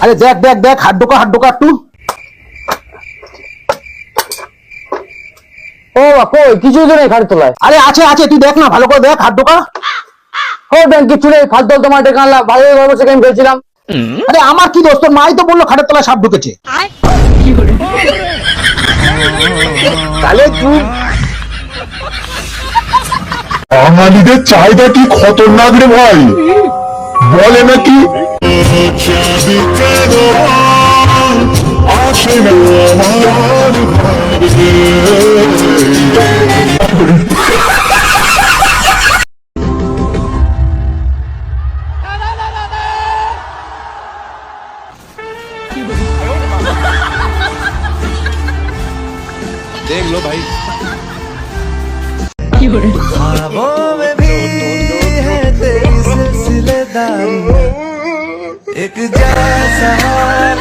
আরে দেখ দেখ দেখ, হাত ঢোকা একটু। ও কই কিছু তো নেই খাটের তলায়। আরে আছে আছে, তুই দেখ না, ভালো করে দেখ, হাত ঢোকা। ও ব্যাংক কিছু নেই, খাট দল তোমার ডেকে আনলাম, ভালো ব্যবস্থা আমি খেলছিলাম। আরে আমার কি দোষ, তোর মাই তো বললো খাটের তলায় সাপ ঢুকেছে। তাহলে তুই বাঙালিদের চাহিদা কি খতরনাক রে ভাই, বলে নাকি আসে না আমার देख लो भाई। ख्वाबों में भी है तेरी सिलसिलेदारी, एक जैसा हाल